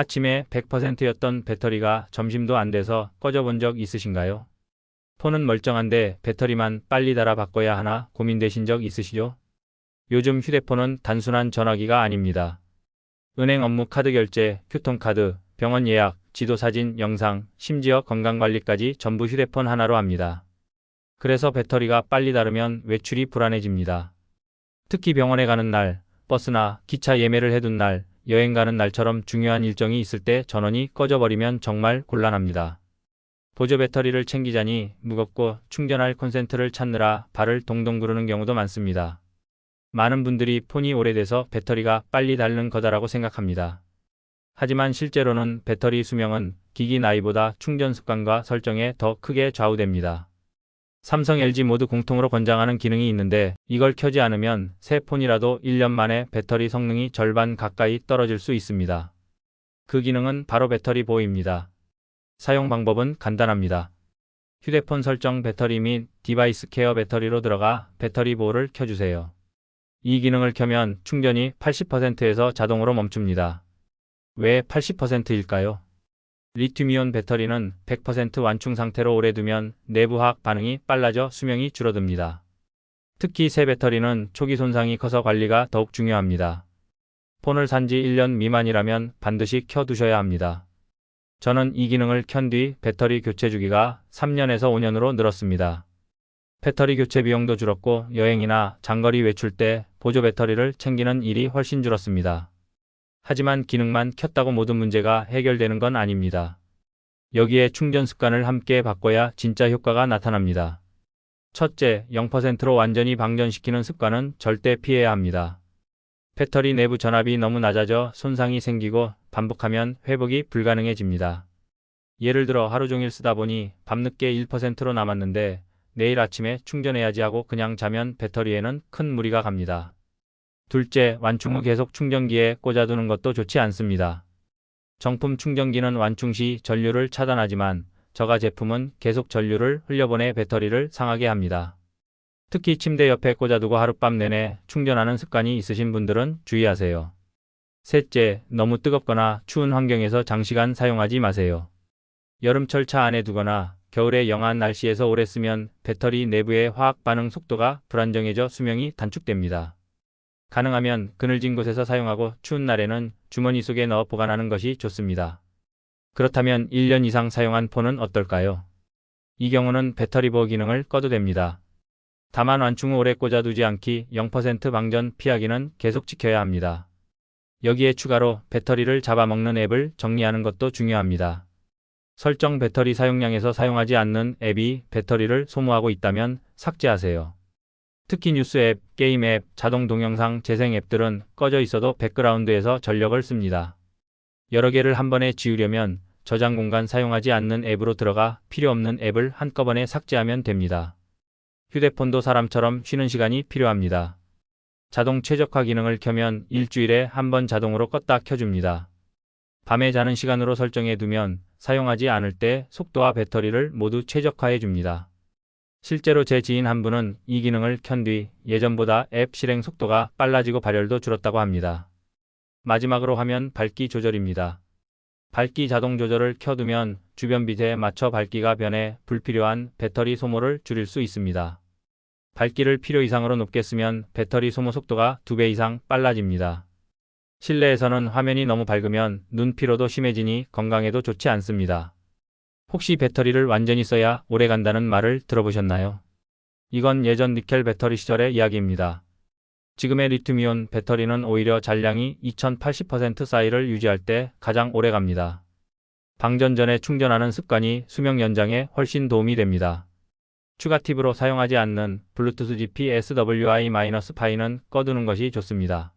아침에 100%였던 배터리가 점심도 안 돼서 꺼져 본 적 있으신가요? 폰은 멀쩡한데 배터리만 빨리 달아 바꿔야 하나 고민되신 적 있으시죠? 요즘 휴대폰은 단순한 전화기가 아닙니다. 은행 업무 카드 결제, 교통카드, 병원 예약, 지도 사진, 영상, 심지어 건강관리까지 전부 휴대폰 하나로 합니다. 그래서 배터리가 빨리 닳으면 외출이 불안해집니다. 특히 병원에 가는 날, 버스나 기차 예매를 해둔 날, 여행 가는 날처럼 중요한 일정이 있을 때 전원이 꺼져버리면 정말 곤란합니다. 보조 배터리를 챙기자니 무겁고 충전할 콘센트를 찾느라 발을 동동 구르는 경우도 많습니다. 많은 분들이 폰이 오래돼서 배터리가 빨리 닳는 거다라고 생각합니다. 하지만 실제로는 배터리 수명은 기기 나이보다 충전 습관과 설정에 더 크게 좌우됩니다. 삼성, LG 모두 공통으로 권장하는 기능이 있는데 이걸 켜지 않으면 새 폰이라도 1년 만에 배터리 성능이 절반 가까이 떨어질 수 있습니다. 그 기능은 바로 배터리 보호입니다. 사용 방법은 간단합니다. 휴대폰 설정 배터리 및 디바이스 케어 배터리로 들어가 배터리 보호를 켜주세요. 이 기능을 켜면 충전이 80%에서 자동으로 멈춥니다. 왜 80%일까요? 리튬이온 배터리는 100% 완충 상태로 오래 두면 내부 화학 반응이 빨라져 수명이 줄어듭니다. 특히 새 배터리는 초기 손상이 커서 관리가 더욱 중요합니다. 폰을 산 지 1년 미만이라면 반드시 켜두셔야 합니다. 저는 이 기능을 켠 뒤 배터리 교체 주기가 3년에서 5년으로 늘었습니다. 배터리 교체 비용도 줄었고 여행이나 장거리 외출 때 보조 배터리를 챙기는 일이 훨씬 줄었습니다. 하지만 기능만 켰다고 모든 문제가 해결되는 건 아닙니다. 여기에 충전 습관을 함께 바꿔야 진짜 효과가 나타납니다. 첫째, 0%로 완전히 방전시키는 습관은 절대 피해야 합니다. 배터리 내부 전압이 너무 낮아져 손상이 생기고 반복하면 회복이 불가능해집니다. 예를 들어 하루 종일 쓰다 보니 밤늦게 1%로 남았는데 내일 아침에 충전해야지 하고 그냥 자면 배터리에는 큰 무리가 갑니다. 둘째, 완충 후 계속 충전기에 꽂아두는 것도 좋지 않습니다. 정품 충전기는 완충 시 전류를 차단하지만 저가 제품은 계속 전류를 흘려보내 배터리를 상하게 합니다. 특히 침대 옆에 꽂아두고 하룻밤 내내 충전하는 습관이 있으신 분들은 주의하세요. 셋째, 너무 뜨겁거나 추운 환경에서 장시간 사용하지 마세요. 여름철 차 안에 두거나 겨울에 영한 날씨에서 오래 쓰면 배터리 내부의 화학 반응 속도가 불안정해져 수명이 단축됩니다. 가능하면 그늘진 곳에서 사용하고 추운 날에는 주머니 속에 넣어 보관하는 것이 좋습니다. 그렇다면 1년 이상 사용한 폰은 어떨까요? 이 경우는 배터리 보호 기능을 꺼도 됩니다. 다만 완충 후 오래 꽂아두지 않기, 0% 방전 피하기는 계속 지켜야 합니다. 여기에 추가로 배터리를 잡아먹는 앱을 정리하는 것도 중요합니다. 설정 배터리 사용량에서 사용하지 않는 앱이 배터리를 소모하고 있다면 삭제하세요. 특히 뉴스 앱, 게임 앱, 자동 동영상 재생 앱들은 꺼져 있어도 백그라운드에서 전력을 씁니다. 여러 개를 한 번에 지우려면 저장 공간 사용하지 않는 앱으로 들어가 필요 없는 앱을 한꺼번에 삭제하면 됩니다. 휴대폰도 사람처럼 쉬는 시간이 필요합니다. 자동 최적화 기능을 켜면 일주일에 한 번 자동으로 껐다 켜줍니다. 밤에 자는 시간으로 설정해 두면 사용하지 않을 때 속도와 배터리를 모두 최적화해 줍니다. 실제로 제 지인 한 분은 이 기능을 켠 뒤 예전보다 앱 실행 속도가 빨라지고 발열도 줄었다고 합니다. 마지막으로 화면 밝기 조절입니다. 밝기 자동 조절을 켜두면 주변 빛에 맞춰 밝기가 변해 불필요한 배터리 소모를 줄일 수 있습니다. 밝기를 필요 이상으로 높게 쓰면 배터리 소모 속도가 2배 이상 빨라집니다. 실내에서는 화면이 너무 밝으면 눈 피로도 심해지니 건강에도 좋지 않습니다. 혹시 배터리를 완전히 써야 오래 간다는 말을 들어보셨나요? 이건 예전 니켈 배터리 시절의 이야기입니다. 지금의 리튬이온 배터리는 오히려 잔량이 2080% 사이를 유지할 때 가장 오래 갑니다. 방전 전에 충전하는 습관이 수명 연장에 훨씬 도움이 됩니다. 추가 팁으로 사용하지 않는 블루투스 GP-SWI-P는 꺼두는 것이 좋습니다.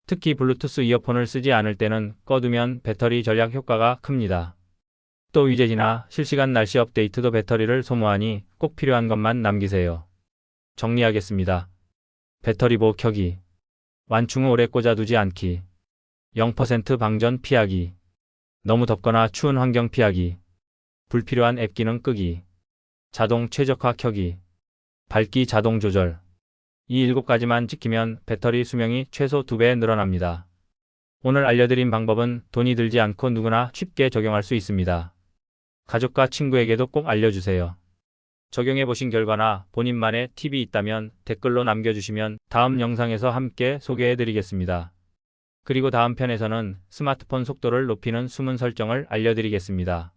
특히 블루투스 이어폰을 쓰지 않을 때는 꺼두면 배터리 절약 효과가 큽니다. 또 위젯이나 실시간 날씨 업데이트도 배터리를 소모하니 꼭 필요한 것만 남기세요. 정리하겠습니다. 배터리 보호 켜기, 완충 후 오래 꽂아두지 않기, 0% 방전 피하기, 너무 덥거나 추운 환경 피하기, 불필요한 앱 기능 끄기, 자동 최적화 켜기, 밝기 자동 조절. 이 7가지만 지키면 배터리 수명이 최소 2배 늘어납니다. 오늘 알려드린 방법은 돈이 들지 않고 누구나 쉽게 적용할 수 있습니다. 가족과 친구에게도 꼭 알려주세요. 적용해 보신 결과나 본인만의 팁이 있다면 댓글로 남겨주시면 다음 영상에서 함께 소개해 드리겠습니다. 그리고 다음 편에서는 스마트폰 속도를 높이는 숨은 설정을 알려드리겠습니다.